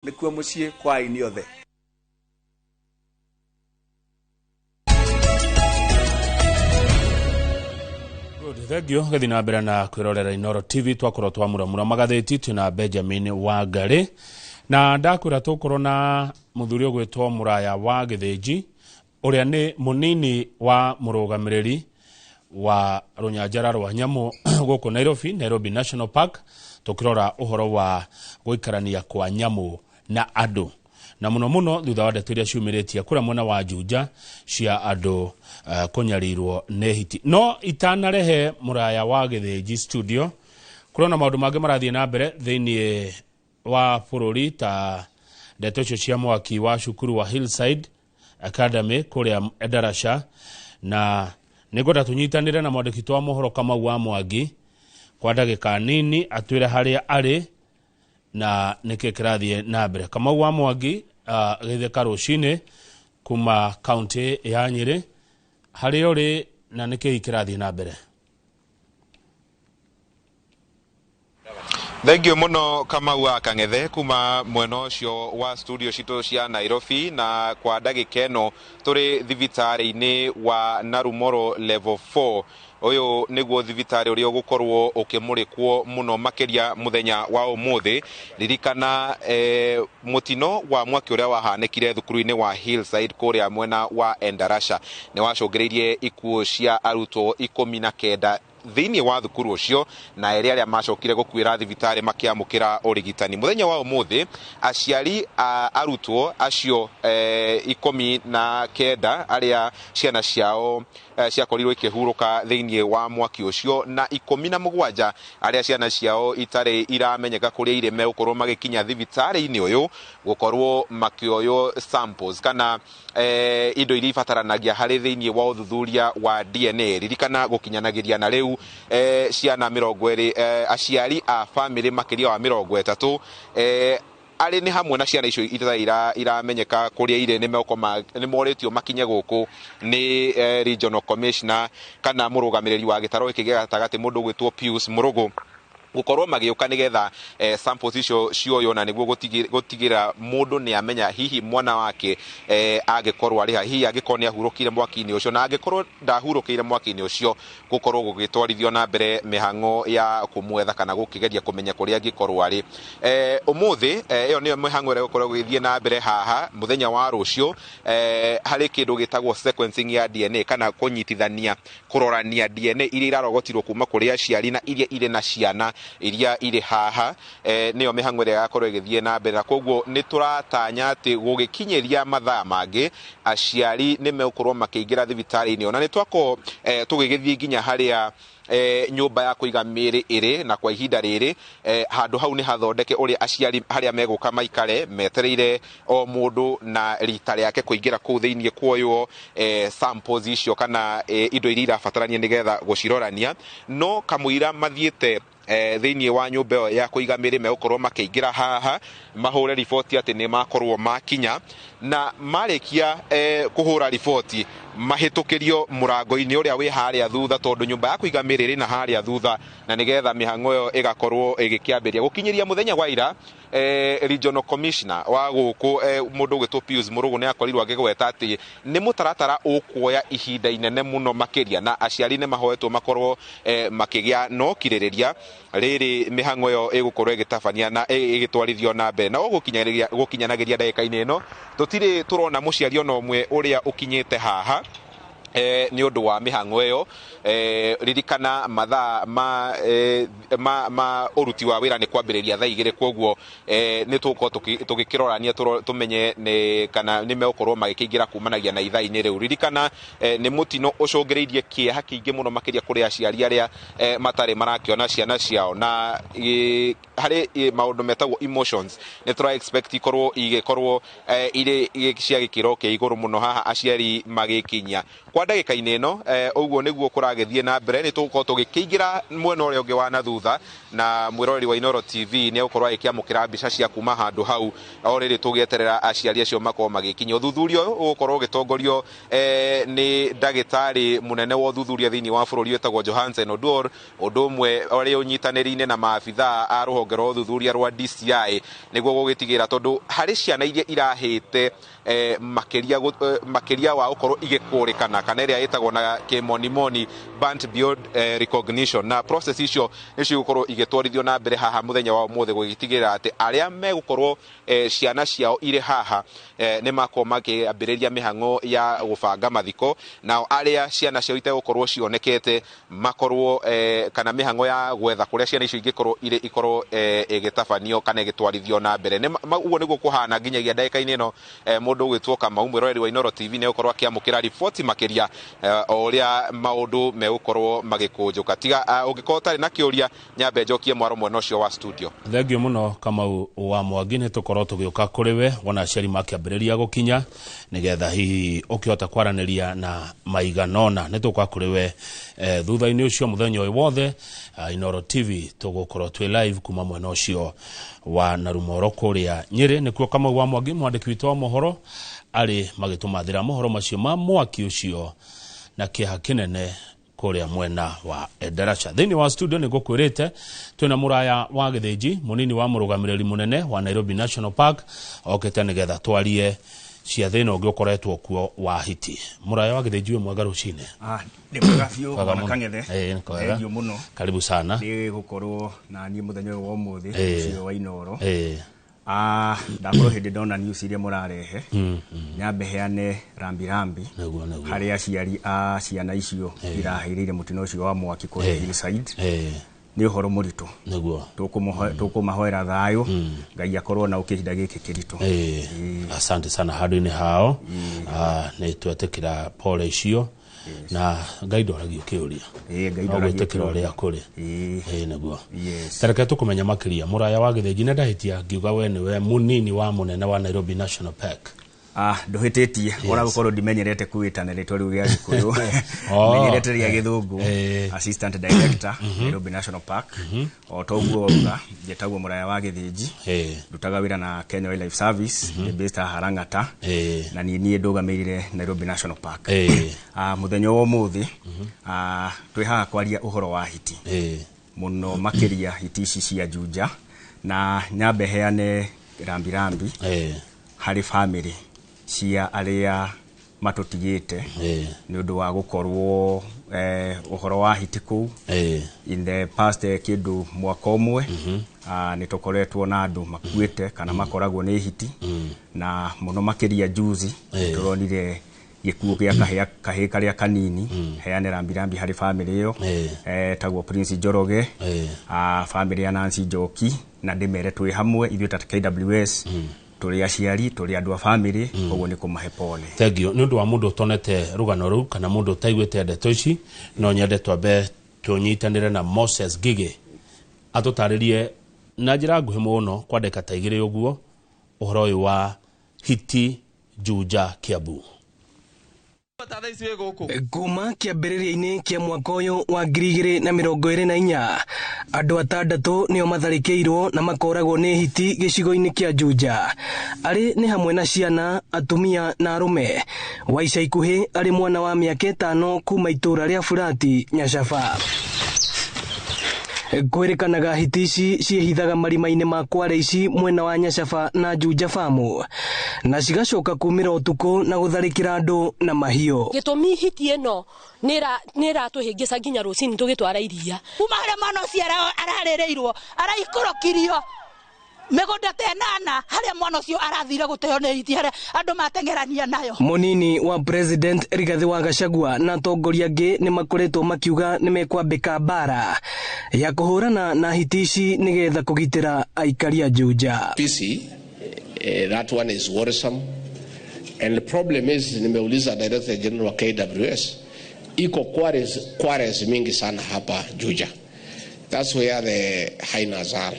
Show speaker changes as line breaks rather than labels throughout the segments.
nikuo mucie kwa ini othe.
Thegio gathina mbere na kwirorera Inoro TV twakorwo twamuramura magatheti tuna Benjamin Wangari na ndakwira tukorwo na muthuri ogwetwo Muraya wa Githinji uria ni munini wa murugamiriri wa runyanjara rwa nyamu guku Nairobi National Park tukirora uhoro wa guikarania kwa nyamu na andu na muno thutha wa ndeto iria ciumiritie kura mwena wa Juja cia andu kunyarirwo nehiti no itanarehe Muraya wa Githinji studio kurona maundu mangi marathie na mbere thiini wa bururi ta ndeto icio cia mwaki wa cukuru wa Hillside Academy kuria Endarasha na nigoda tunyitanire na mwandiki twa mohoro Kamau wa Mwangi kwa ndagika nini atwire haria ari na nike kirathie na mbere. Kamau wa Mwangi githeka rucine kuma county ya Nyeri hari uri na nike kirathie na mbere.
Thengio muno Kamau wa Kangethe kuma mweno cio wa studio cito cia Nairobi na kwa ndagika eno turi thibitari-ini wa Narumoro level 4 uyu niguo thibitari uria gukorwo ukimurikwo muno makeria muthenya wa umuthi ririkana mutino wa mwaki uria wahanekire thukuru-ini wa Hillside kuria mwena wa Endarasha ni wacungireirie ikuo cia arutwo 19 thiini wa thukuru ucio na eria macokire gukwira thibitari makiamukira urigitani muthenya wa umuthi aciari arutwo acio 19 aria ciana ciao ciakorirwo ikihuruka thiini wa mwaki ucio na 17 aria ciana ciao itari iramenyeka kuria ire megukorwo magikinya thibitari-ini uyu gukorwo makioyo samples kana indo iria ibataranagia hari thiini wa uthuthuria wa DNA ririkana gukinyanagiria na riu ciana 20 aciari a family makiria wa 30 ari ni hamwe na ciana icio iramenyeka kuria ire ni moretio makinye guku ni regional commissioner kana murugamiriri wa gitaro ikigega gatagati mundu gwitwo Pius Murugu gukorwo magiuka nigetha samples icio cioyo na niguo gutigira mundu ni amenya hihi mwana wake agikorwo ari hihi agikorwo ni ahurukire mwaki-ini ucio na agikorwo ndahurukire mwaki-ini ucio gukorwo gugitwarithio na mbere mihango ya kumwetha kana gukigeria kumenya kuria agikorwo ari umuthi iyo niyo mihango ire gukorwo githie na mbere haha muthenya wa rucio hari kindu gitagwo sequencing ya DNA kana kunyitithania kurorania DNA iria irarogotirwo kuma kuria ciari na iria ire na ciana iria ire haha niyo mihango ire yakorwo igithie na mbere koguo ni turatanya ati gugikinyeria mathaa mangi aciari ni megukorwo makiingira thibitari-ini ona ni twako tugigithie nginya haria nyumba ya kuiga miri iri na kwa ihinda riri handu hau ni hathondeke uria aciari haria meguka maikare metereire o mundu na rita riake kuingira ku thiini kuoyo samples icio kana indo iria irabatarania nigetha gucirorania no kamuira mathiete thiini wa nyumba ya kuiga miri megukorwo makiingira haha mahure ripoti ati ni makorwo makinya na marikia kuhura ripoti mahitukirio murango-ini uria wi haria thutha tondu nyumba ya kuiga miri ri na haria thutha na nigetha mihango yo igakorwo igikiambiria gukinyiria muthenya wa ira regional commissioner wa guku mundu gwitwo Pius Murugu ni akorirwo agigweta ati ni mutaratara ukuoya ihinda inene muno makiria na aciari ni mahoetwo makorwo makigia no kiririria riri mihango yo igukorwo igitabania na igitwarithio na mbere na gukinyanagiria ndagika-ini ino tutiri turona muciari ona umwe uria ukinyite haha ni undu wa mihango iyo ririkana mathaa ma uruti wa wira ni kwambiriria thaa 2 koguo ni tuko tugikirorania tumenye ni kana ni megukorwo magikingira kumanagia na ithaa-ini riu ririkana ni mutino ucungireirie kieha kiingi muno makiria kuria aciari aria matari marakiona ciana ciao na hari maundu metagwo emotions ni tura expect igikorwo ire cia gikiro kia iguru muno haha aciari magikinya kwa ndagika ino uguo niguo kuragethie na mbere ni tuko tugikingira mwena uri ungi wa na thutha na mwiroreri wa Inoro TV ni ukorwa ikiamukira mbica cia kuma handu hau already tugieterera aciari acio makoro magikinya uthuthurio ukorwo gitongorio ni ndagitari munene wa uthuthuria thiini wa bururi wetagwo Johansen Oduor udumwe uri unyitanirine na maabitha a ruhonge rwa uthuthuria rwa DCI niguo gugitigira tondu hari ciana iria irahite makiria wa ukorwo igikurikana kana iria yetagwo na kimonimoni burnt beyond recognition na process icio nicio gukorwo igitwarithio na mbere haha muthenya wa mothe gugitigira ati aria megukorwo ciana ciao ire haha ni makoma kiambiriria mihango ya gubanga mathiko na aria ciana ciao itegukorwo cionekete makorwo kana mihango ya gwetha kuria ciana icio ingikorwo ikorwo igitabanio kana igitwarithio na mbere ni uguo niguo kuhana nginyagia ndagika-ini ino mundu gwitwo kama umwiroreri wa Inoro TV ni ukorwo akiamukira ripoti makiria uria maundu megukorwo magikunjuka tiga ungikota na kiuria nyambe njokie mwaro mwena ucio wa studio.
Thengio muno kama wa Mwangi ni tukorwo tugiuka kuri we wona aciari makiambiriria gukinya nigetha hihi ukihota kwaraniria na maiganona ni tuka kuri we thutha-ini ucio muthenya uyu wothe Inoro TV tugukorwo twi live kuma mwena ucio wa Narumoro kuria Nyeri nikuo kama wa Mwangi mwandiki witu wa mohoro ari magitumathira mohoro macio ma mwaki ucio na kiha kinene kuria mwena wa Endarasha. Thini wa studio ni gukwirite twina muraya wa Githinji munini wa murugamiriri munene wa Nairobi National Park okete nigetha twarie cia thina ungukoretwo kuo wa hiti. Muraya wa Githinji mwega rucine.
Ni mwega biu kana kang'ethe.
Ndio
muno.
Karibu sana.
Ni gukorwo na ni muthenya wa umuthi ucio wa Inoro. Ndakorwo hindi ndona news iria murarehe nyambe heane rambi haria aciari a ciana icio irahirire mutino ucio wa mwaki kuri hillside ni uhoro muritu niguo tukumahoera thayo ngai akorwo na ukihinda giki kiritu.
Asante sana handu-ini hao ni twetekira pole icio na gaido ragio kiuria gaido ragio kiuria kuri niguo tareke tukumenya makiria muraya wa Githinji na ndahitia ngiuga we niwe munini wa munene wa Nairobi National Park.
Nduhititie ora gukorwo ndimenyerete kuitana ritwa riu ria Gikuyu menyerete ria Githungu assistant director Nairobi National Park o toguo uga jetagwo muraya wa Githinji ndutaga wira na Kenya Wildlife Service based Harangata na ni ndugamirire Nairobi National Park. Muthenya wa umuthi twi haha kwaria uhoro wa hiti muno makiria hiti ici cia Juja na nyambe heane rambi hari family cia aria matutigite ni undu wa gukorwo uhoro wa hitiku in the past kindu mwaka umwe ni tukoretwo na andu makuite kana makoragwo ni hiti na muno makiria juzi turonire gikuo gia kahia karia kanini heane rambi hari family iyo tagwo Prince Joroge family ya Nancy Njoki na ndimere twi hamwe ithuĩ ta KWS tuli aciari tuli andu a family koguo ni kumahe pole.
Thengio ni undu wa mundu tonete rugano ru kana mundu taigwete ndeto ici no nyende twambe tunyitanire na Moses Gige atutaririe na njira nguhi muno kwa ndeka ta igire uguo uhoro uyu wa hiti Juja Kiambu.
Kuma kiambiriria-ini kia mwaka uyu wa 2024 andu 6 nio matharikirwo na makoragwo ni hiti gicigo-ini kia Juja. Ari ni hamwe na ciana, atumia na arume. Wa ica ikuhi ari mwana wa miaka 5 kuma itura ria Furati Nyashafa. Kwerekanaga hiti ici ciehithaga marima-ini ma Kware ici mwena wa Nyashafa na Juja famu na cigacoka kumira utuku na gutharikira andu na mahio.
Gitumi hiti eno nira tuhingica nginya rucini tugitwara iria kuma haria mwana ucio ararereirwo araikorokirio megunda tenana haria mwana ucio arathire guteo ni hiti haria andu matengerania nayo.
Munini wa President Rigathi wa Gachagua na atongoria angi ni makoretwo makiuga ni mekwambika bara ya kuhurana na hiti ici nigetha kugitira aikari a Juja.
That one is worrisome, and the problem is nimeuliza Director General wa KWS iko quarries mingi sana hapa Juja. That's where the hyenas are,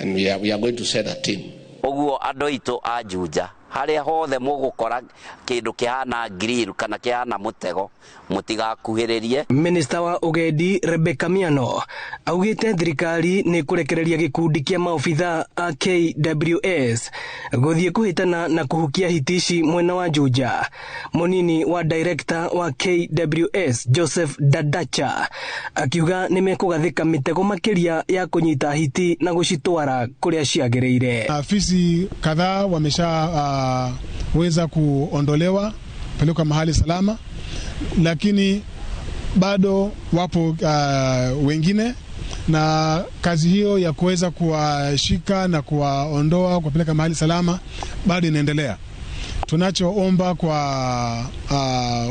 and we are going to send a team.
Oguo ando ito a Juja haria hothe mugukora kindu kihana grill kana kihana mutego mutigakuhiririe.
Minister wa ugendi Rebecca Miano augite thirikari ni kurekereria gikundi kia maofitha a KWS guthie kuhitana na kuhukia hitici mwena wa Juja. Munini wa director wa KWS Joseph Dadacha akiuga nimekugathika mitego makiria ya kunyita hiti na gucitwara kuria ciagiriire.
Afisi kadhaa wamesha weza kuondolewa pelekwa mahali salama, lakini bado wapo wengine, na kazi hiyo ya kuweza kuwashika na kuwaondoa kupeleka mahali salama bado inaendelea. Tunachoomba kwa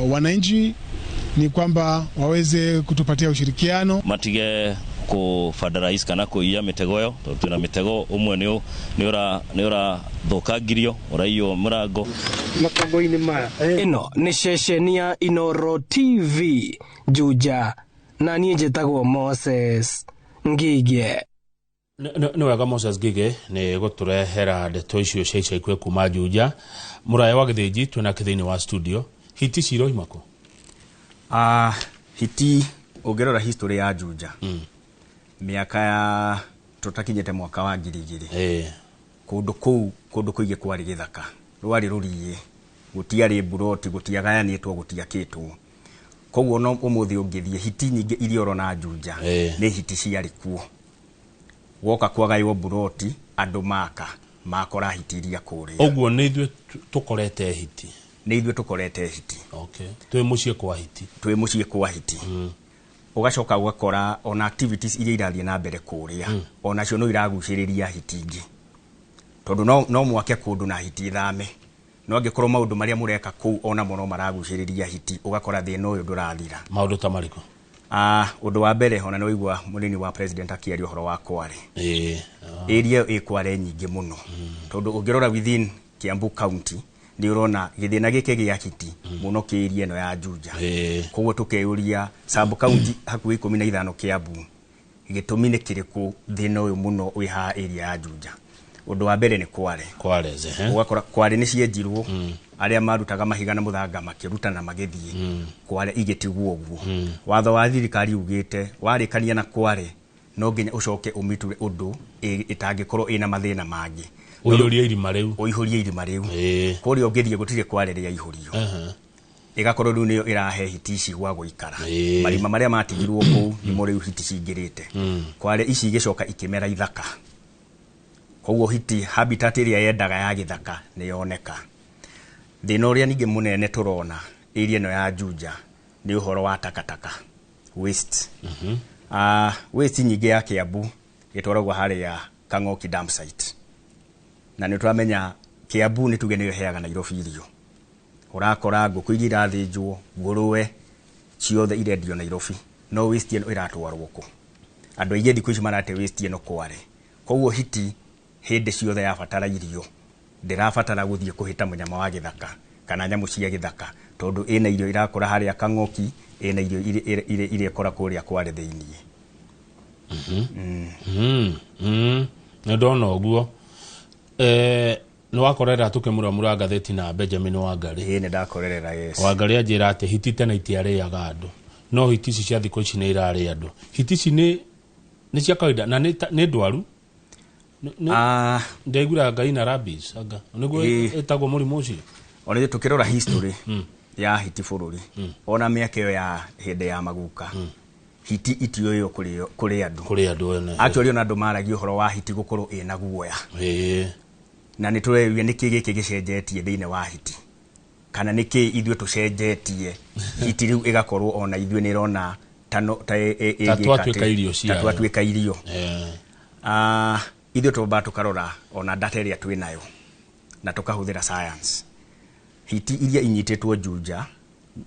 wananchi ni kwamba waweze kutupatia ushirikiano.
Matige ku federalize kana kuiya mitego yo, tuna mitego umwe ni ora thokagirio oraiyo murango
makongo-ini maya. Ino ni ceceni ya Inoro TV Juja, na niĩ njĩtagwo Moses Ngige.
Nĩ wega Moses Ngige nĩ gũtũrehera ndeto icio cia ica ikuhĩ kuma Juja. Mũraya wa Gĩthĩnji twĩna thĩinĩ wa studio. Hiti ciro imako?
Hiti ũngĩrora history ya Juja miaka ya tutakinyete mwaka wa 2000 kundu kuingi kwari githaka rwari ruriye gutiari buroti gutiagayanitwo gutiakitwo koguo no umuthi ungithie hiti nyingi iria urona Juja ni hiti ciari kuo woka kwagayo buroti andu makora hiti iria kuri
oguo ni ithwe tukorete hiti
okay
twi mucie kwa hiti ugacoka ugakora ona activities iria irathie na mbere kuria ona cio no iraguciriria hiti ingi tondu no mwake kundu na hiti thame no angikorwo maundu maria mureka kuu ona mono maraguciriria hiti ugakora thina uyu ndurathira. Maundu ta mariko?
Undu wa mbere ona no igwa munini wa president akiaria uhoro wa Kware area ikware nyingi muno tondu ungirora within Kiambu County ni urona githina gike gia hiti muno kiirie no ya Juja koguo tukeuria sub county hakuhi 15 Kiambu gitumi ni kiriku thina uyu muno wiha area ya Juja. Undu wa mbere ni Kware ugakora Kware ni cienjirwo aria marutaga mahiga na muthanga makiruta na magithie Kware igitigwo uguo watho wa thirikari ugite warikania na Kware no nginya ucoke umiture undu itangikorwo ina mathina mangi
uihurie
irima riu kuria ungithie gutire Kware ria ihurio igakorwo riu niyo irahe hiti ici gwa guikara marima maria matigirwo kuu ni muri hiti cingirite Kware ici igicoka ikimera ithaka koguo hiti habitat area yendaga ya githaka ni yoneka. Thina uria ningi munene turona area no ya Juja ni uhoro wa takataka waste waste nyingi ya Kiambu gitwaragwo hari ya Kang'oki dump site na ni turamenya Kiambu ni tuge ni heaga Nairobi irio urakora nguku iria irathinjwo nguruwe ciothe irendio Nairobi no waste ino iratwarwo ku andu aige thiku ici marate waste ino Kware koguo hiti hindi ciothe ya batara irio ndirabatara guthie kuhita munyama wa githaka kana nyamu cia githaka tondu ina irio irakora hari ya Kang'oki ina irio ile kora kuria Kware theinie.
Ndona oguo no wakorera tukimura gatheti na Benjamin Wangari.
Ni ndakorerera yes.
Wangari ajira ati hiti tena itiareaga andu no hiti ici cia thiko ici ni irare andu hiti ici ni cia kawaida na ni ndwaru ndegura ngai na rabies aga niguo etagwo murimu ucio
ona tukirora history ya hiti bururi ona miaka yo ya hinde ya maguka hiti itio yo kuri andu actually ona andu maragi uhoro wa hiti gukorwo ina guoya na ni turewe niki giki gicenjetie thiine wa hiti kana niki ithwe tucenjetie hiti riu igakorwo ona ithwe ni rona tano tatwatuika irio ithwe tuba tukarora ona data iria twinayo na tukahuthira science hiti iria inyitetwo Juja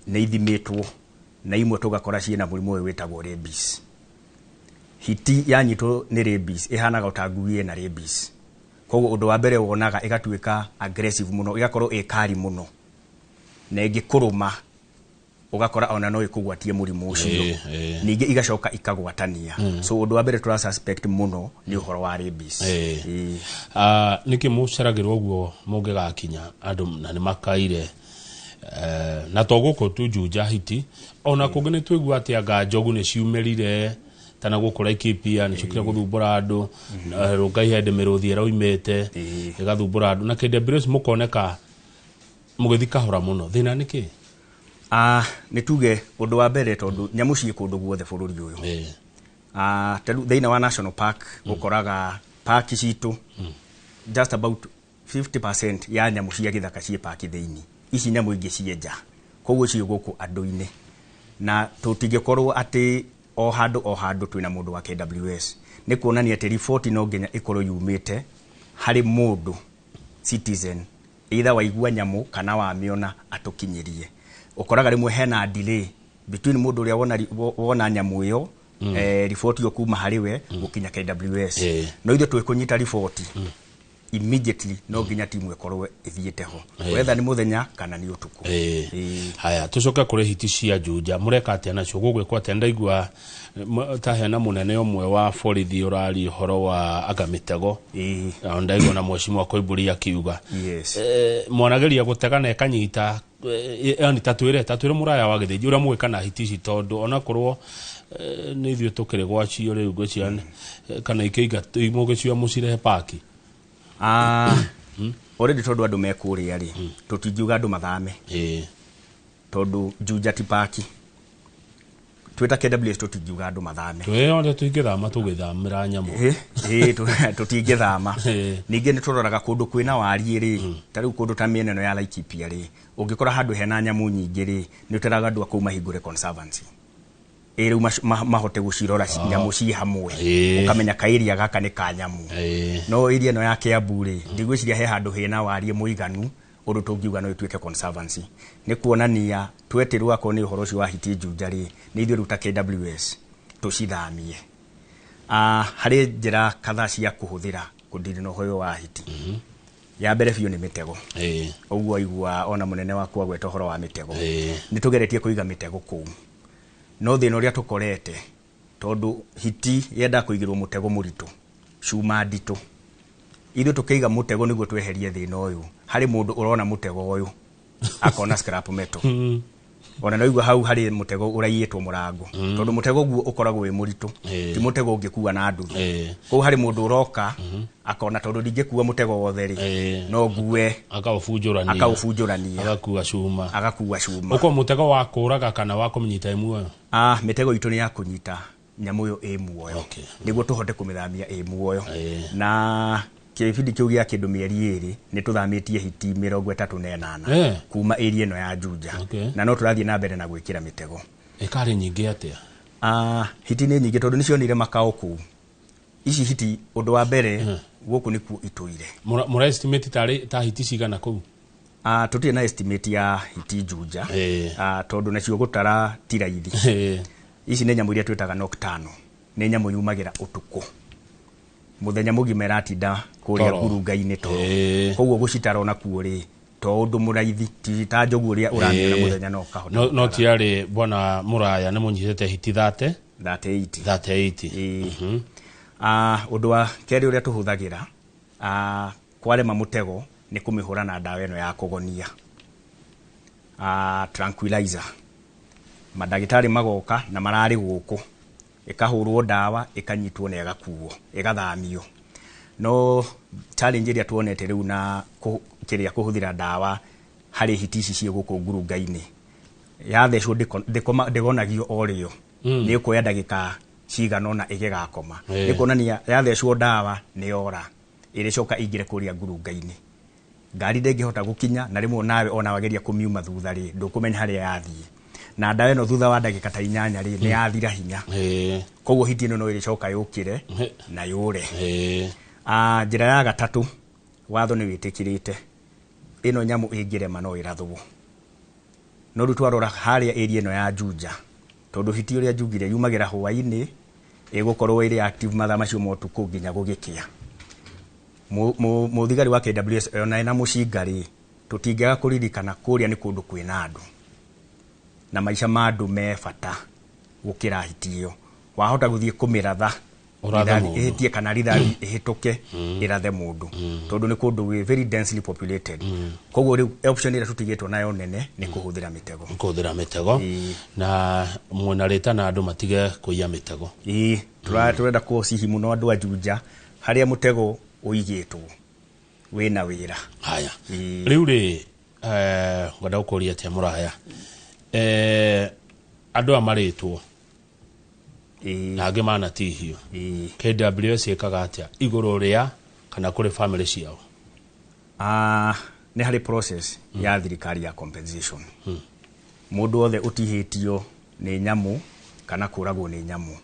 na ithimetwo na imwe tugakora ciina murimu uyu wetagwo rabies. Hiti yanyitwo ni rabies ihanaga utanguie na rabies koguo undu wa mbere wonaga igatuika aggressive muno igakorwo ikari muno na igikuruma ugakora ona no ikugwatie murimu ucio ningi igacoka ikagwatania so undu wa mbere tura suspect muno ni uhoro wa rabies
niki muceragirwo uguo mungigakinya andu na ni makaire na toguko tu Juja hiti ona kugene twigua ati anga njogu ni ciumerire tana gukora ikipia ni cukira guthumbura andu rugai hende miruthi eroimete igathumbura andu na KWS mukoneka mugithi kahora muno thina niki
nituge undu wa mbere tondu nyamu cie kundu guothe bururi uyu thina wa national park ukoraga park citu just about 50% ya nyamu cia githaka cie park theini ici nyamu ingi cienja koguo cie guku andu-ini na tutingikorwo ati o handu twina mundu wa KWS ni kuonania ati report no nginya ikorwo yumite hari mundu citizen either waigua nyamu kana wamiona atukinyirie ukoraga rimwe hena delay between mundu uria wona nyamu iyo report yo kuma hariwe gukinya KWS no ithe twikunyita report immediately no nginya timu ekorwo ithiete ho wetha ni muthenya kana ni utuku
haya tucoka kuri hiti cia Juja mureka atia nacio gugwikwa tenda igua tahena munene omwe wa borithi urari horo wa Agamitego ndaigo na mweshimwa Koimburi akiuga mwanageria gutega na ekanyita yani tatwire muraya wa Githĩnji uria mwikana hiti ici tondu ona kurwo ni ithuĩ tukire gwacio riu gwiciane kana ikiiga imugicio mucirehe paki
already tondu andu mekuria ri tutingiuga andu mathame tondu Juja ti paki twita KWS tutingiuga andu mathame
tweyonde tuingithama tugithamira nyamu
tutingithama ningi ni turoraga kundu kwina wari ri tariu kundu ta mieneno ya Laikipia ri ungikora handu hena nyamu nyingi ri ni uteraga andu akuma hingure conservancy eri mahote gucirora nyamu ci hamwe ukamenya kairia gaka ni ka nyamu no iria no ya Kiambu ri ndigwiciria he handu hena wari muiganu undu tungiuga no itwike conservancy ni kuonania twetirwo akwo ni uhoro ucio wa hiti Juja ri ni ithuĩ ruta KWS tucithamie hari njira kadhaa cia kuhuthira kundiri no hoyo wa hiti ya mbere biũ ni mitego uguo igua ona munene waku agweta uhoro wa mitego ni tugeretie kuiga mitego kuu no thina uria tukorete tondu hiti yenda kuigirwo mutego muritu cuma nditu ithu tukiiga mutego niguo tweherie thina uyu hari mundu urona mutego uyu akona scrap metal ona no igua hau hari mutego uraiyetwo murango tondu mutego guo ukoragwo wi muritu ti mutego ungikuwa na ndu ko hari mundu uroka akona tondu ndingikuwa mutego wothe ri no guwe akaufunjurania agakuwa cuma
uko mutego wa kuraga kana wa kunyita imwe
mitego itu ni ya kunyita nyamu yo muoyo niguo tuhote kumithamia muoyo na kibindi kiu gia kindu mieri iri ni tuthamitie hiti 38 kuma area ino ya Juja na no turathie na mbere na gwikira mitego
ekari nyingi atia
hiti ni nyingi tondu nicio nire makao ku ici hiti undu wa mbere guku ni ku ituire
mura estimate ta hiti cigana ku
tutie na estimate ya hiti Juja tondu nacio gutara tiraithi ici ni nyamu iria twitaga nocturnal ni nyamu yumagira utuku muthenya mugima ratinda kuria ngurunga-ini to koguo gucitara ona kuori to undu muraithi ti ta njogu uria uramiona muthenya no kahota
no tiari bwana muraya ni munyitete hiti
38 undu wa keri uria tuhuthagira kwarema mutego ni kumihura na dawa eno ya kugonia tranquilizer madagitari magoka na marari guku ikahurwo dawa ikanyitwo na igakuo igathamio no challenge iria tuonete riu na kiria kuhuthira dawa hari hiti ici cie guku ngurunga-ini yathecwo ndigonagio orio ni kuoya ndagika cigana na igigakoma ni kuonania yathecwo dawa ni ora iricoka ingire kuria ngurunga-ini ngari ndengihota gukinya na rimwe nawe ona wageria kumiuma thutha ri ndukumenya haria yathie na dawa eno thutha wa ndagika ta 8 ri ni yathira hinya koguo hiti ino no iricoka yukire na yure njira ya gatatu watho ni witikirite ino nyamu ingirema no irathwo no rutwarora haria area ino ya Juja tondu hiti uria njugire yumagira hwa-ini igukorwo iri active mathaa macio motuku nginya gugikia muthigari wa KWS ona ena mucingari tutingiaga kuririkana kuria ni kundu kwina andu na maica ma andu me bata gukira hiti iyo wahota guthie kumiratha ihitie kana rithathi ihituke irathe mundu tondu ni kundu we very densely populated koguo riu option ira tutigitwo nayo nene ni kuhuthira mitego
na mwanareta na andu matige kuiya mitego
turenda kucihi muno andu a Juja haria mutego uigitwo wina wira
haya riu ri ngwenda gukuria atia Muraya andu amaritwo na angĩ manatihio KWS ĩkaga atĩa igũrũ rĩa kana kũrĩ family ciao?
Nĩ harĩ process ya thirikari ya compensation. Mũndũ othe ũtihĩtio nĩ nyamũ kana kũragwo nĩ nyamũ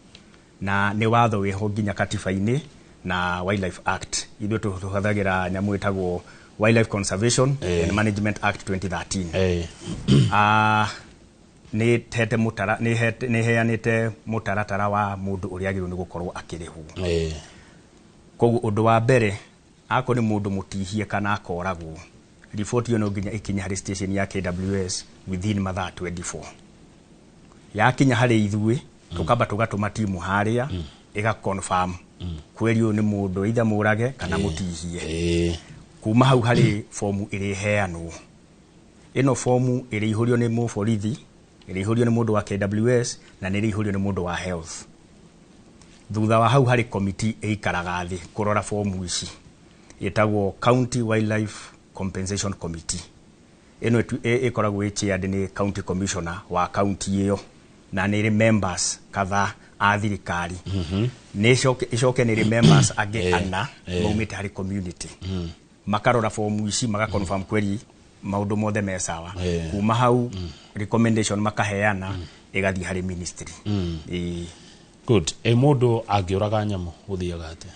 na nĩ watho wĩho nginya katiba-inĩ na Wildlife Act. Ithuĩ tũhũthagĩra nyamũ ĩtagwo Wildlife Conservation and Management Act 2013. Nĩ heanĩte mũtaratara wa mũndũ ũrĩa agĩrĩirwo nĩ gũkorwo akĩrĩhwo. Koguo ũndũ wa mbere ako nĩ mũndũ mũtihie kana akoragwo report ĩyo no nginya ikinya harĩ station ya KWS within mathaa 24. Yakinya harĩ ithuĩ tukamba tugatũma timu harĩa ĩga confirm kweli ũyũ nĩ mũndũ either mũrage kana mũtihie. Kuma hau harĩ fomu ĩrĩheanwo. Ĩno fomu ĩrĩihũrio nĩ mũborithi, ĩrĩihũrio nĩ mũndũ wa KWS na nĩ ĩrĩihũrio nĩ mũndũ wa health. Thutha wa hau harĩ committee ĩikaraga thĩ kũrora fomu ici ĩtagwo County Wildlife Compensation Committee. Ĩno ĩkoragwo ĩchaired nĩ county commissioner wa county ĩyo na nĩ members kadhaa a thirikari. Icoke nĩ members angĩ ana maumĩte harĩ community. Makarora fomu ici magaconfirm kweli maundu mothe me sawa. Kuma hau recommendation makaheana igathi harĩ ministry.
Good. Mundu angiuraga nyamu uthiaga atia?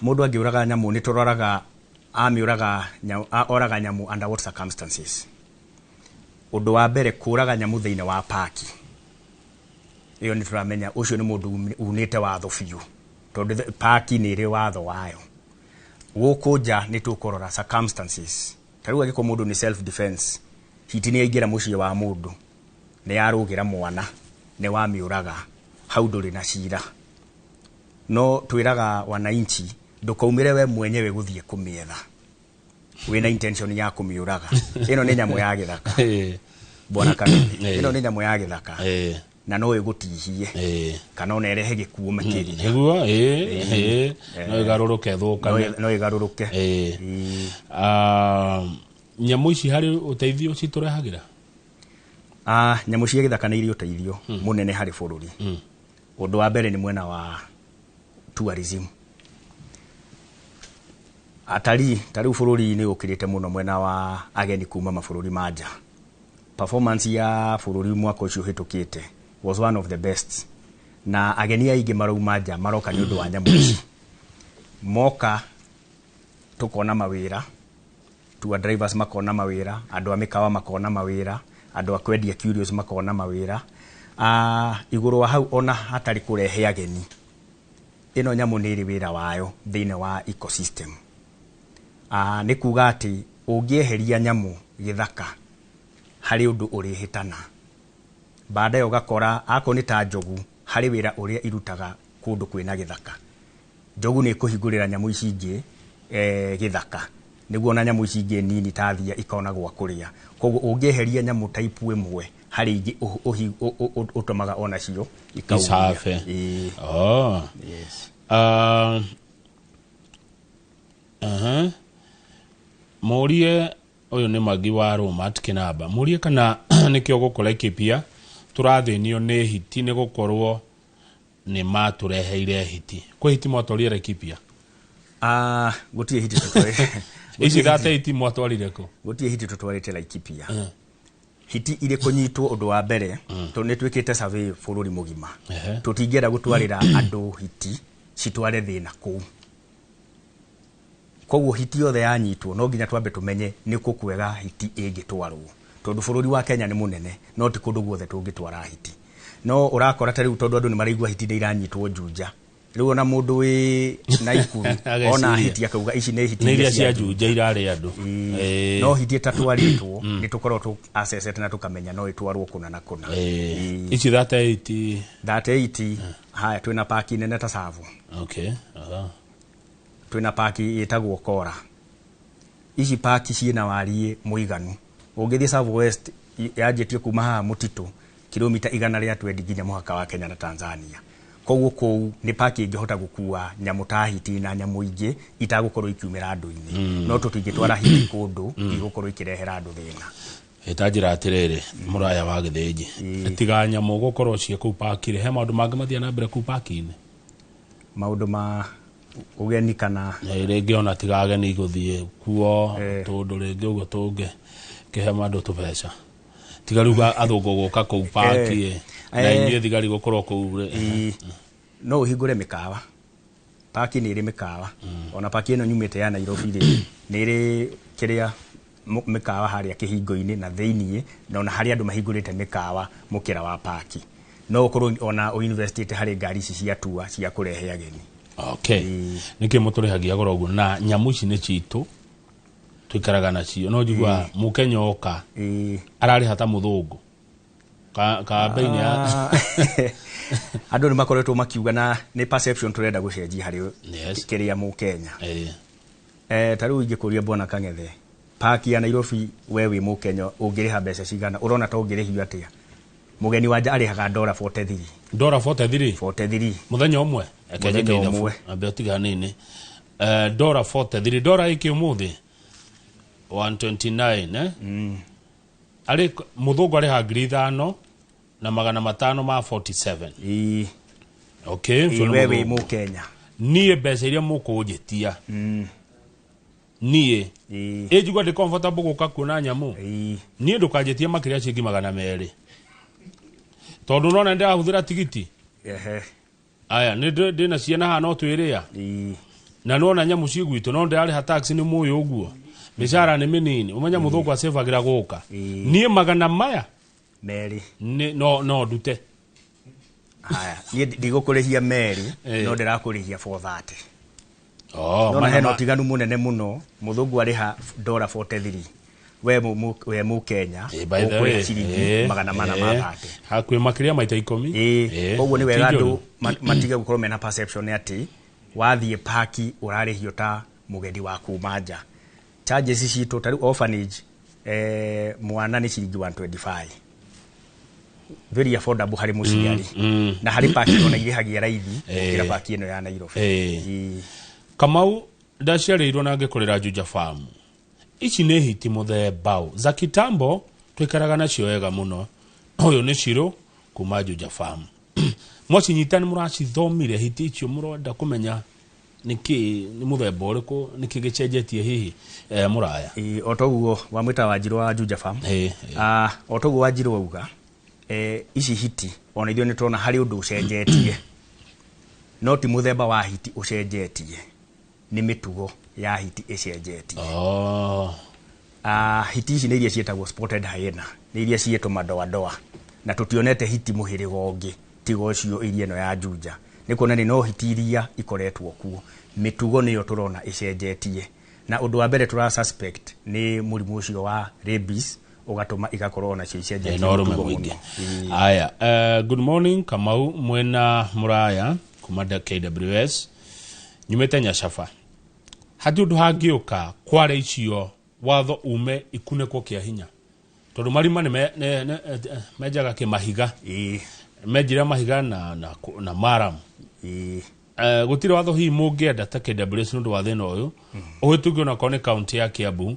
Mundu angiuraga nyamu ni turoraga oraga nyamu under what circumstances. Undu wa mbere kuraga nyamu thiine wa parki. Iyo ni turamenya ucio ni mundu unite watho biu. Tondu parki ni ri watho wayo. Gukunja ni tukurora circumstances. Tarua giko mundu ni self defense. Hiti ni aingira muciĩ wa mundu. Ni yarugira mwana. Ni wa miuraga. Hau nduri na cira. No twiraga wananchi ndukaumire we mwenyewe guthie kumietha. Wina intention ya kumiuraga. Ino ni nyamu ya githaka. Bwana Kanini. Ino ni nyamu ya githaka. Na no igutihie. Kana ona erehe gikuo makiri.
Niguo no igaruruke thukane.
No igaruruke.
Nyamu ici hari uteithio citurehagira?
Nyamu cia githaka nĩ irĩ uteithio munene harĩ bũrũri. Ũndũ wa mbere nĩ mwena wa tourism. Atari tariu bũrũri nĩ ũkirĩte mũno mwena wa ageni kuma mabũrũri ma nja. Performance ya bũrũri mwaka ũcio hĩtũkĩte was one of the best. Na ageni aingĩ marauma nja maroka nĩ ũndũ wa nyamu ici. Moka tukona mawĩra, tour drivers makona mawĩra, andũ a mĩkawa makona mawĩra, andũ a kwendia curios makona mawĩra. Igũrũ wa hau ona hatari kurehe ageni. Ino nyamu nĩ ĩrĩ wĩra wayo thĩinĩ wa ecosystem. Nĩ kuga atĩ ũngĩeheria nyamu gĩthaka harĩ ũndũ ũrĩhĩtana. Baadaye ũgakora ako nĩ ta njogu harĩ wĩra ũrĩa irutaga kũndũ kwĩna gĩthaka. Njogu nĩ kũhingũrĩra nyamu ici ingĩ gĩthaka. Nĩguo na nyamu ici ingĩ nini ta thia ikona gwa kũrĩa. Koguo ũngĩeheria nyamu type ĩmwe harĩ ingĩ ũtũmaga ona cio
ikaumia.
Yes.
Morie uyu ni Magi wa Romat Kinaba. Morie kana nikio gukora Ikipia turathinio ni hiti ni gukorwo ni matureheire hiti. Kwa hiti mwatwarire Ikipia?
Gutie hiti tutwarire.
Ici date hiti mwatwarire ko?
Gutie hiti tutwarite Laikipia. Hiti ile kunyitwo undu wa mbere to ne twikite survey bũrũri mugima. Tutingĩra gutwarira andu hiti citware thina kuu. Koguo hiti yothe yanyitwo no nginya twambe tumenye ni kukwega hiti ĩngĩtwarwo. Tondu bũrũri wa Kenya ni munene no ti kundu guothe tungĩtwara hiti. No urakora tari tondu andu ni maraigua hiti nĩ iranyitwo Juja. riu na mundu wi na ikuru ona hiti akauga ici ne hiti
iria cia Juja irari andu
no hiti tatuaritwo ni tukorwo tu assess na tukamenya no itwarwo kuna na kuna
ici 38
haya twina park nene ta Savo
okay
twina park itagwo Kora ici park ciina warie muiganu ungithie Savo West yajetie kuma ha mutitu kilomita 120 nginya muhaka wa Kenya na Tanzania koguo kou ni park ingihota gukua nyamu ta hiti na nyamu ingi itagukorwo ikiumira andu-ini no tutingitwara hiti kundu igukorwo ikirehera andu thina
itajira atiriri muraya wa Githĩnji tiga nyamu gukorwo cie ku park ri he maundu mangi mathia na mbere ku park-ini
maundu ma ugeni kana
ringi ona tiga ageni guthie kuo tundu ringi uguo tungi kihe mandu tubeca tiga ruga athungu guka ku park na inyuĩ thigari gukorwo ku
no uhingure mikawa park ni iri mikawa ona park ino nyumite ya Nairobi ri ni iri kiria mikawa haria kihingo-ini na theinie na ona haria andu mahingurite mikawa mukira wa park no ukorwo ona university hari ngari ici cia tua cia kurehe ageni
okay niki muturihagia goro uguo na nyamu ici ni citu twikaraga nacio no njigua mukenya oka arari hata muthungu ka beini ya
andu ni makoretwo makiuga na ni perception turenda gucenjia hari kiria mukenya taru ingikuria Bwana Kang'ethe park ya Nairobi wewe mukenya ungiriha mbeca cigana urona ta ungirihio atia mugeni wanja arihaga $43
muthenya umwe ekejeke umwe ambe tiga nini $43 iki umuthi 129 ari muthungu ari ha 5,000 na 547 okay
wewe mukenya
nie mbeca iria mukunjitia nie ejigwa de comfortable guka kuna nyamu nie ndukanjitie makiria cingi 200 tondu nona ndia huthira tigiti aya ni na ciana ha no twiria na nona nyamu cigwitu no ndari ha taxi ni muyo uguo mishara ni minini umenya muthungu asevagira guka nie 100 maya
meri
no dute
aya ni ndigukurihia meri no ndirakurihia 430 no na heno tiganu munene muno muthungu ariha $43 we mukenya ukuri ciringi 430
hakwi makiria maita 10
koguo ni wega andu matige gukorwo mena perception ati wathie park urarihio ta mugedi wa kumanja charges citu tari orphanage mwana ni ciringi 125 very affordable hari muciari na hari park ona irihagia raithi kira park ino ya Nairobi
Kamau ndaciarirwo na ngikorera Juja Farm ici ne hiti muthemba za kitambo twikaraga nacio wega muno uyu ni Shiro kuma Juja Farm mwacinyitani muracithomire hiti icio murenda kumenya niki ni muthemba uriku niki gicenjetie hihi muraya
otoguo wa mwita Wanjiru wa Juja Farm otoguo Wanjiru auga ici hiti ona ithio ni turona hari undu ucenjetie no ti muthemba wa hiti ucenjetie ni mitugo ya hiti icenjetie hiti ici ni iria cietagwo spotted hyena ni iria cietwo madoa na tutionete hiti muhirigo ungi tigo ucio iria no ya Juja ni kuona ni no hiti iria ikoretwo kuo mitugo niyo turona icenjetie na undu wa mbere tura suspect ni murimu ucio wa rabies ugatuma igakorwo na cio icenjetie
aya good morning Kamau mwena muraya kuma KWS nyumete Nyashafa hati undu hangiuka kware icio watho ume ikunekwo kia hinya tondu marima ni mejaga kimahiga mejira mahiga na maram gutire watho hi mungienda ta KWS nundu wa thina uyu uhituge na kone county ya Kiambu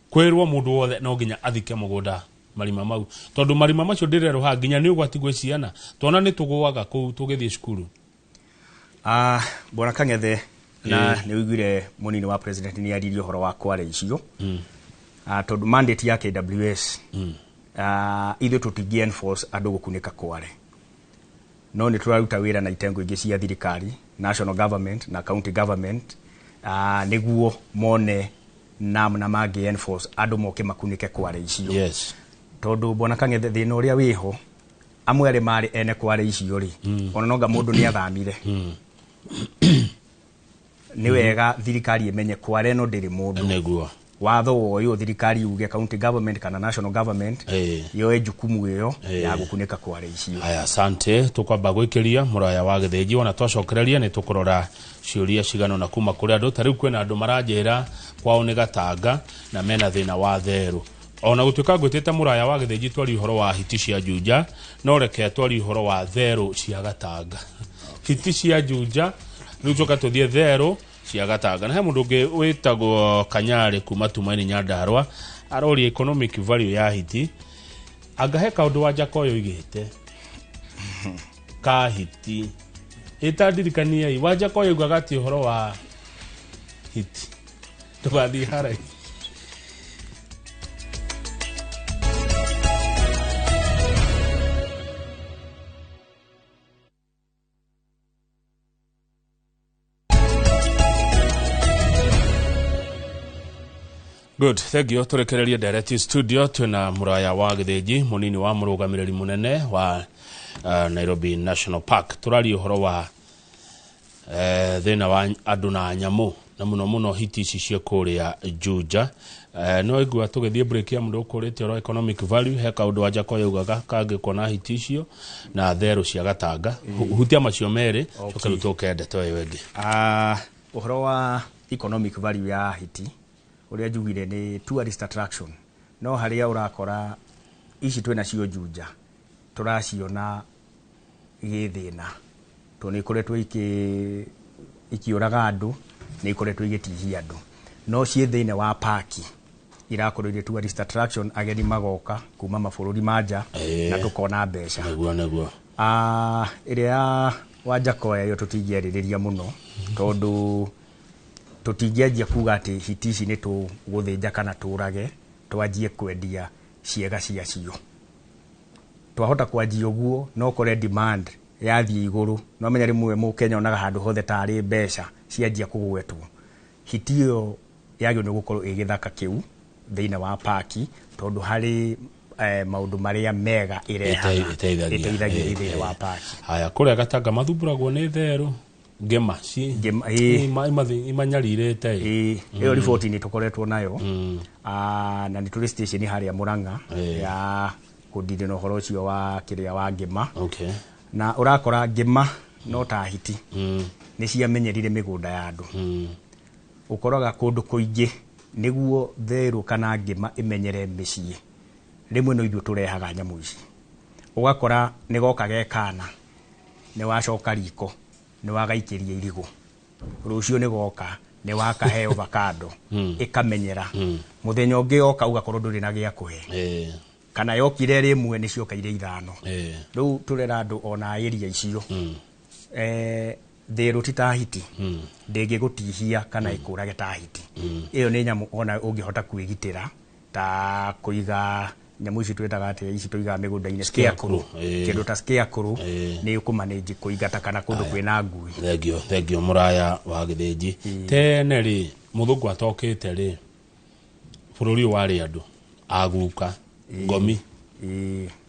kwirwo mundu wothe no nginya athike mugunda marima mau tondu marima macio ndirero ha nginya ni ugwati gwe ciana tona ni tugwaga ku tugithie cukuru
Bwana Kang'ethe na ni wigire munini wa president ni aririo horo wa kware icio tondu mandate ya KWS ithu tutingi enforce andu gukunika kware no ni turaruta wira na itengo ingi cia thirikari national government na county government niguo mone namna magi enforce andu moke makunike kware icio tondu Bwana Kang'ethe thina uria wiho amwe ari mari ene kware icio ri ona nonga mundu ni athamire ni wega thirikari imenye kware no ndiri mundu
neguo
watho woyo thirikari uge county government kana national government yo jukumu iyo ya gukunika kware icio.
Aya, asante. Tukwamba gwikiria muraya wa Githĩnji ona twacokereria ni tukurora ciuria cigano na kuma kuri andu tariu kwena andu maranjira kwao ni Gatanga na mena thina wa theru. Ona gutuika gwitete muraya wa Githĩnji twari uhoro wa hiti cia Juja no reke twari uhoro wa theru cia Gatanga. Hiti cia Juja riu tuka tuthie theru cia Gatanga na he mundu ungi witagwo Kanyari kuma Tumaini Nyandarua arori economic value ya hiti agahe kaundu wa Jakoyo igite ka hiti itadirikania i wa Jakoyo igagati uhoro wa hiti tugathi harai. Good, thank you. Turekereria direct studio tuna muraya wa Githĩnji munini wa murugamiriri munene wa Nairobi National Park. Turari uhoro wa thina wa andu na nyamu na muno hiti ici cia kuria Juja. No igua tugithie break ya mundu ukurite ro economic value he kaundu wa Jakoyo ugaga kage kona hiti icio na theru cia Gatanga. Hutia macio mere tukaru tukende toy wengi.
Uhoro wa economic value ya hiti uria jugire ni tourist attraction no haria urakora ici twena cio Juja turaciona githina to ni koretwo ikiuraga andu ni koretwo igitihia andu no cie thine wa parki irakorwo tourist attraction ageni magoka kuma mabururi manja na tukona mbeca
neguo
iria wa Jakoya yo tutingeriria muno tondu tutingianjia kuga ati hiti ici ni tuguthinja kana turage twanjie kwendia ciega ciacio twahota kwanjia uguo no kore demand yathie iguru no menya rimwe mu Kenya onaga handu hothe tari mbeca cianjia kugwetwo hiti iyo yagio ni gukorwo igithaka kiu thina wa parki tondu hari maundu maria mega iteithagia thina wa parki.
Haya kuria Gatanga mathumburagwo ni theru Gema imanyarirete
iyo report ni tukoretwo nayo na ni tourist station haria Murang'a ya kudide no horo cio wa kiria wa Gema na urakora Gema no ta hiti ni cia menyerire migunda ya andu ukoroga kundu kuingi niguo theru kana Gema imenyere micii rimwe no ithu turehaga nyamu ici ugakora ni goka gekana ni wacoka riko ni wagaikiria irigo rucio ni goka ni wakahe avocado ikamenyera muthenya ungi oka ugakorwo nduri na gia kuhe kana yokire rimwe ni cioka ire ithano riu turera andu ona area icio theru titahiti ndingigutihia kana ikurage tahiti iyo ni nyamu ona ungihota kwigitira ta kuiga nyamu ici twetaga ati ici tuiga migunda-ini scarecrow kindu ta scarecrow ni ukumanage kuigata kana kundu kwina ngui.
Thank you muraya wa Githĩnji tene ri muthungu atokite ri bururi wari andu aguka ngomi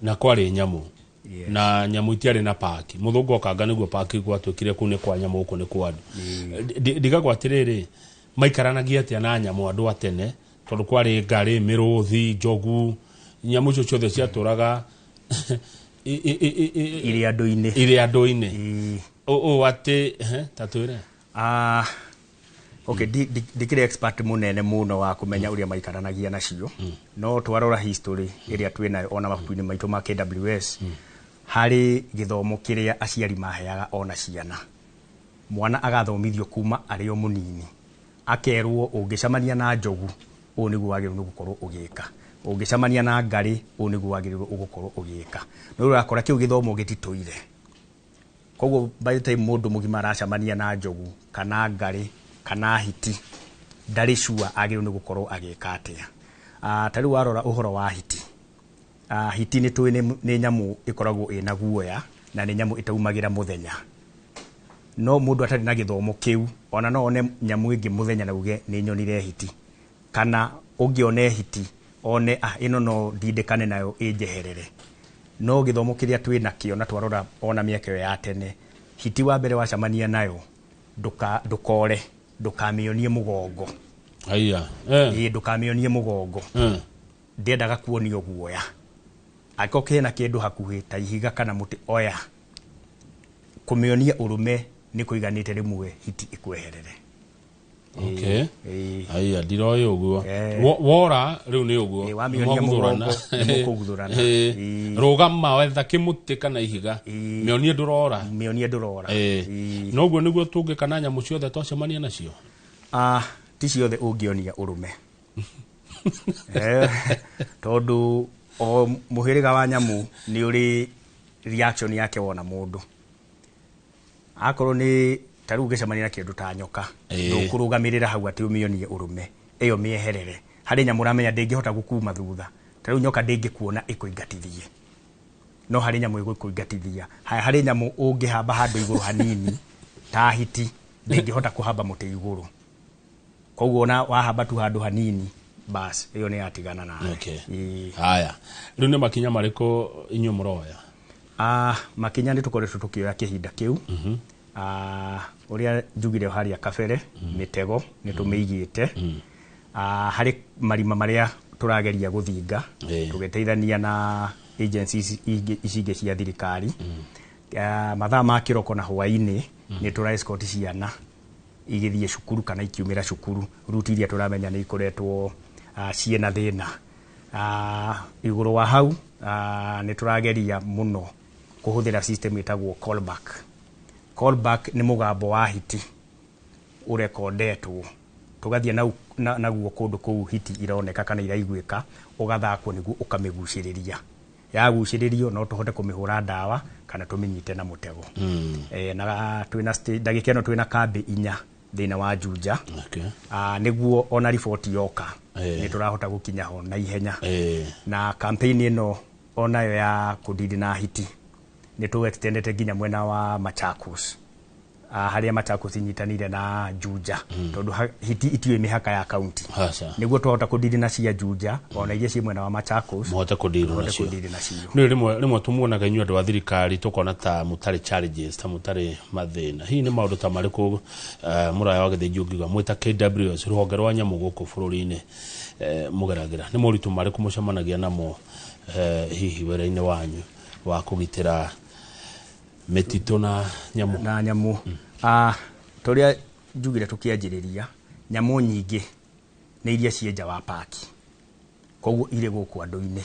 na kwari nyamu na nyamu itiari na parki muthungu okanga niguo parki gwatwikire ku ni kwa nyamu ku ni kwa andu ndigagwatiriri maikaranagia atia na nyamu andu atene tondu kwari ngari miruthi njogu nyamu cio ciothe ciaturaga
iri
andu-ini ati tatwire
okay dikire expert munene muno wa kumenya uria maikaranagia nacio no twarora history iria twina ona mabuku-ini maitu ma KWS hari githomo kiria aciari maheaga ona ciana mwana agathomithio kuma ari o munini akerwo ungicamania na njogu u niguo wagirwo gukorwo ugika ungicamania na ngari u niguo wagirwo gukorwo ugika no urakora kiu githomo gitituire koguo by the time mundu mugima aracamania na njogu kana ngari kana hiti ndari sure agirwo gukorwo agika atia tari warora uhoro wa hiti hiti ni twine ni nyamu ikoragwo ina guoya na ni nyamu itaumagira muthenya no mundu atari na githomo kiu ona no one nyamu ingi muthenya na uge ni nyonire hiti kana ungione hiti one ino no ndindikane nayo injeherere no githomo kiria twina kio na twarora ona mieke ya tene hiti wa mbere wacamania nayo ndukore ndukamionie mugongo ndukamionie mugongo ndiendaga kuonio guoya ako kena kindu hakuhi ta ihiga kana muti oya kumionia urume ni kuiganite rimwe hiti ikweherere.
Okay. Aya ndiroyo uguo. Wora riu ni uguo.
Wamionia mugongo ni mukuguthurana.
Rugama wetha kimuti kana ihiga. Mionie ndurora.
Mionie ndurora.
No uguo niguo tungikana nyamu ciothe twacemania nacio.
Ti ciothe ungionia urume. Tondu o muhiriga wa nyamu ni uri reaction yake wona mundu. Akorwo ni taru gicemania na kindu ta nyoka ndukurugamirira hau ati umionie urume iyo mieherere hari nyamu ramenya ndingihota gukuma thutha taru nyoka ndingikuona ikuingatithie no hari nyamu igukuingatithia hari nyamu ungihamba handu iguru hanini ta hiti ndingihota kuhamba muti iguru koguo na wahamba tu handu hanini bas iyo ni atigana na.
Haya riu ni makinya mariko inyo muroya?
Makinya ni tukoretwo tukioya kihinda kiu uria njugire haria kabere mitego ni tumeigite hari marima maria turageria guthinga tugeteithania na agencies icinge cia thirikari mathaa ma kiroko na hwaini ni tura escort ciana igithie cukuru kana ikiumira cukuru ruti iria turamenya ni ikoretwo ciena thina iguru wa hau ni turageria muno kuhuthira system itagwo callback ni mugambo wa hiti urekondetwo tugathie naguo kundu kuu hiti ironeka kana iraiguika ugathakwo niguo ukamiguciriria yaguciririo no tuhote kumihura ndawa kana tuminyite na mutego. Na twina ndagika ino twina kambi 4 thina wa Juja. Niguo ona report yoka ni turahota gukinya ho na ihenya. Na campaign ino onayo ya kudidi na hiti ni tugetendete ginya mwena wa Machakos haria Machakos inyitanire na Juja tondu hiti itiwe mihaka ya county niguo tuhota kudidi na cia Juja ona iria ci mwena wa Machakos
mohota kudidi nacio ni rimwe tumuonaga inyu andu wa thirikari tukona ta mutari challenges ta mutari mathina hii ni maundu ta mariku muraya wa githinji ungiga mwita KWS ruhonge rwa nyamu guku bururi-ini mugeragira ni muritu mariku mucemanagia namo hihi wera-ini wanyu wa kugitira metito na nyamu toria njugire tukianjiriria nyamu nyingi ni iria cienja wa paki koguo ire guku andu-ini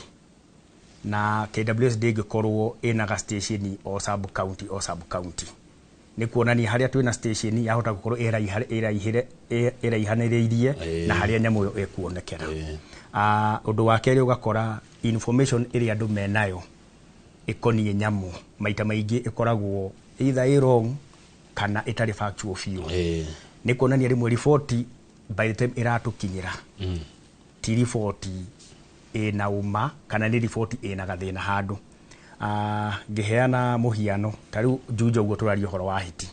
na KWS ndingikorwo ina station o sub county ni kuonania haria twina station yahota gukorwo iraihaniriirie na haria nyamu yo ekuonekera. Undu wa keri ugakora information iria andu menayo ikonie nyamu maita maingi ikoragwo either wrong kana itari factual fiu. Ni kuonania rimwe report by the time iratukinyira ti report ina uma kana ni report ina gathina handu. Ngiheana muhiano tariu Juja ugo turario horo wa hiti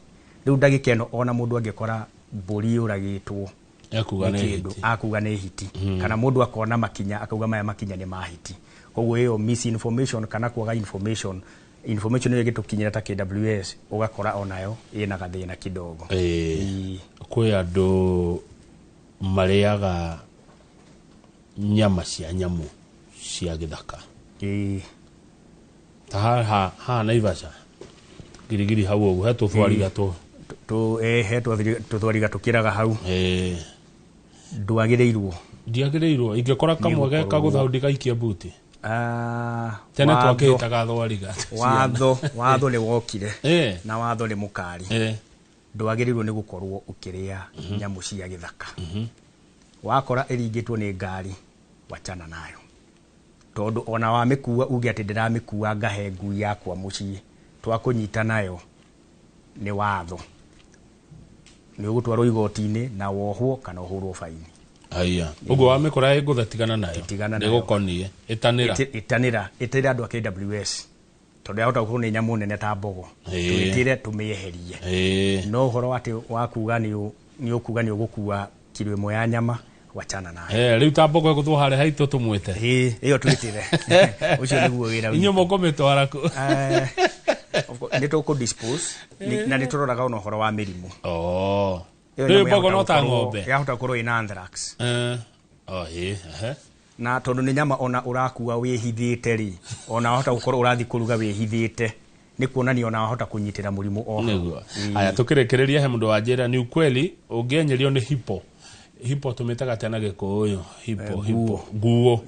riu ndagika ino ona mundu angikora mburi uragitwo akuga ne hiti kana mundu akona makinya akauga maya makinya ni mahiti koguo hiyo misinformation kana kuaga information ile gitukinyira ta KWS ugakora onayo ina gathina kidogo. Kwi andu mariaga nyama cia nyamu cia githaka ha Naivasha girigiri hau ugu hetu thwariga tuthwariga tukiraga hau ndiagireirwo ingekora kamwe kaguthaundika ikia buti tene twakitaga thwariga watho ni wokire na watho ni mukari ndwagirirwo ni gukorwo ukiria nyamu cia githaka wakora iringitwo ni ngari wachana nayo tondu ona wa mikuwa uge ati ndiramikuwa ngahe ngui yakwa mucii twakunyita nayo ni watho ni ugutwarwo igoti-ini na wohwo kana uhurwo faini. Aya ugo wa mikora iguthatigana nayo ndigukonie itanira
andu a KWS tondu yahota gukorwo ni nyamu nene ta mbogo twitire tumiyeherie no uhoro ati wakuga ni ukuga ni ugukua kilo imwe ya nyama wachana nayo
riu ta mbogo guthwo hare haito tumwite
iyo twitire ucio niguo wira
inyo moko mitwara ku
nä tå kå dispose na nä tå roraga ona å horo wa mä rimå
rä mbogo no ta ng'ombe
yahota gå korwo ä na anthrax na tondå nä nyama ona å rakua wä hithä te rä ona wahota gå korwo å rathiä kå ruga wä hithä te nä kuonania ona wahota kå nyitä ra må rimå
oho aya tå kä rä kä rä ria he må ndå wa njä ra nä ukweli å ngä enyerio nä hipo tå mä taga tena gä kå å yå hipo nguo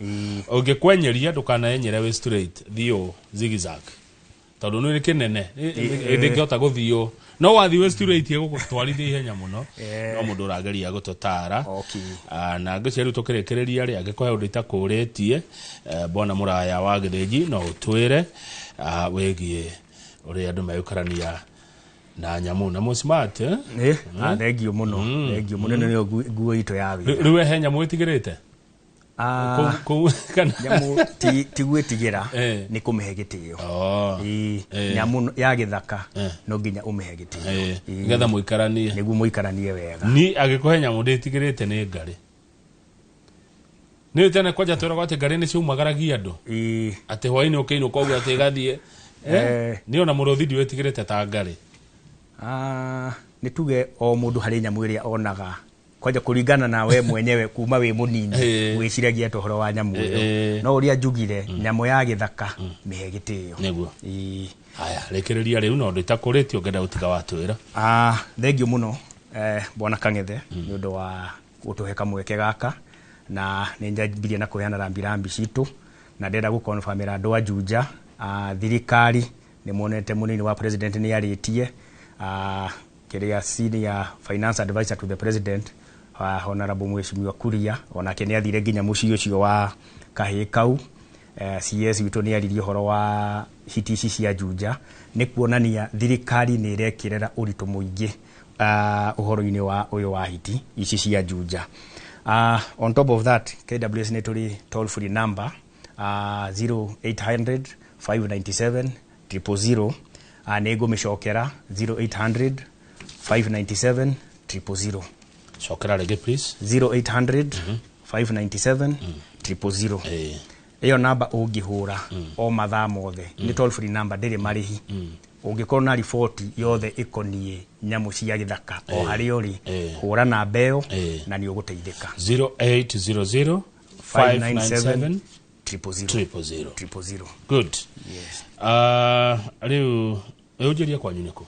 å ngä kwenyeria ndå kanaenyere wä straight thiå zigzag tondå nä kä nene ndä ngä hota gå thiå no wathi wä straight gå twarithia ihenya må no no må ndå å rageria gå tå tara na ngä cia rä u tå kä rä kä rä ria rä angä korwo å ndå itakå rä tie bona må raya wa gä thä nji no å twä re wä giä å rä andå megåkarania na nyamu na mo smart
thengio muno thengio munene nä nguo itå ya wä
rä u he nyamå ä tigä rä te
nyamå ti gwä tigä ra nä kå mä he gä tä o nyamå ya gä thaka no nginya å mä he gä tä o
getha må ikaranie
nä guo må ikaranie wega
ni agä kå he nyamå ndä tigä rä te nä ngarä nä tene kwanja twä ragwo atä ngarä nä ciaumagaragia andå atä hwainä å kä inå koguo atä gathiä nä ona må rå thindi wä tigä rä te ta ngarä
nä tuge o må ndå harä nyamå ä rä a onaga kwanja kå ringana na we mwenyewe kuma wä må nini gwä ciragia tå horo wa nyamå ä yo no å rä a njugire nyamå ya gä thaka mä he gä tä o
niguo haya rä kä rä ria rä u no ndå itakå rä tie å ngenda gå tiga watwä ra
thengio må no bwana Kang'ethe nä å ndå wa gå tå he kamweke gaka na nä njambirie na kå heana rambirambi citå na ndenda gå confirm ra andå a Juja thirikari nä monete må nini wa president nä arä tie kä senior finance advisor to the president honorable Mheshimiwa Kuria onake nä athire nginya må ciĩ å cio wa kahä kau CS witå nä aririe horo wa hiti ici cia Juja nä kuonania thirikari nä ĩrekä rera å ritå må ingĩ å horo-inä wa å yå wa hiti ici cia Juja. On top of that KWS nä tå rä toll free number 0800 597 000 nä ngå mä cokera 0800 597 000
cokera rege please
0800 597 000 iyo namba ũngĩhũra o mathaa mothe nĩ toll free number ndĩrĩ marĩhi ũngĩkorwo na riboti yothe ĩkoniĩ nyamũ cia gĩthaka o harĩa ũrĩ hũra namba ĩyo na nĩ ũgũteithĩka
0800 597 000 good rĩu ũnjĩria kwanyu nĩkũ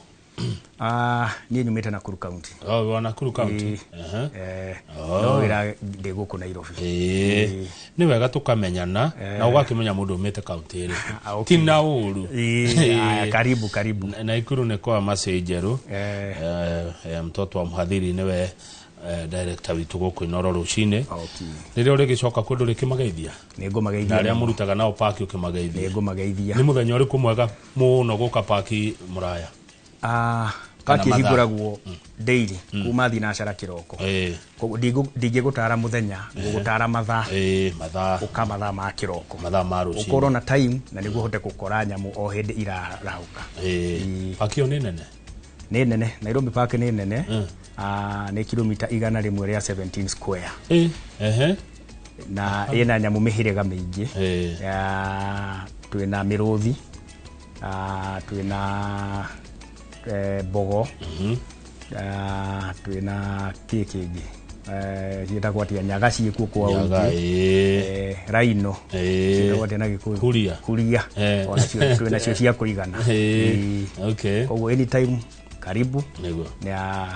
niĩ nyumĩte Nakuru County
wa Nakuru County
no wĩra ndĩ gũkũ Nairobi
nĩ wega tũkamenyana na ũgakĩmenya mũndũ ũmĩte county ĩrĩ ti na ũru
karibu
Naikuru nĩ kwa macenjerũ mtoto wa mhadhiri nĩwe director witũ gũkũ Inoro rũcinĩ rĩrĩa ũrĩgĩcoka kũndũ rĩkĩmageithia
nĩ ngũmageithia
na arĩa mũrutaga nao paki ũkĩmageithia
nĩ ngũmageithia
nĩ mũthenya ũrĩkũ mwega mũno gũka paki Mũraya
paki hingũragwo daily kuma thinacara kĩroko ndingĩgũtara mũthenya ngũgũtara mathaa ũka mathaa ma kĩroko ũkorwo na time na nĩguo hote gũkora nyamũ o hĩndĩ irarahũka
paki ĩyo nĩ nene
Nairobi Park nĩ nene nĩ kilomita 100 rĩa 17 square na ĩna nyamũ mĩhĩrĩga mĩingĩ twĩna mĩrũthi twĩna mbogo twĩna kĩngĩ ciĩtagwo atĩa nyaga ciĩkuo kwa ũingĩ raino ciĩtagwo atĩa na Gĩkũyũ huria onacio twĩnacio cia kũigana koguo anytime karibu na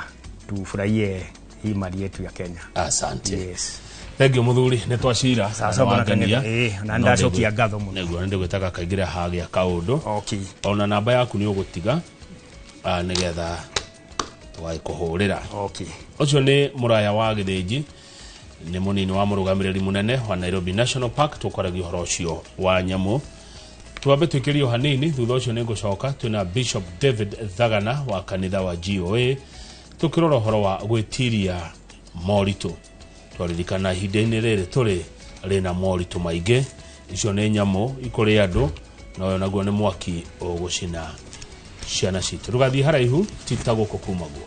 tufurahie hii mali yetu ya Kenya.
Asante. Thengio muthuri nĩ twacira
na ndacokia ngatho mũno
nĩguo nĩ gwĩtaga kaingĩra hagĩa kaũndũ ona namba yaku nĩ ũgũtiga nĩgetha tũgagĩkũhũrĩra ũcio nĩ Mũraya wa Gĩthĩnji nĩ mũnini wa mũrũgamĩrĩri mũnene wa Nairobi National Park tũkwaragia ũhoro ũcio wa nyamũ twambe twĩkĩrie o hanini thutha ũcio nĩ ngũcoka twĩna Bishop David Thagana wa kanitha wa GOA tukirora horo wa gwĩtiria moritũ twaririkana ihinda-inĩ rĩrĩ tũrĩ rĩna moritũ maingĩ icio nĩ nyamũ ikũrĩ andũ nayo naguo nĩ mwaki ũgũcina ciana citũ rũgathiĩ haraihu ti ta gũkũ kuma guo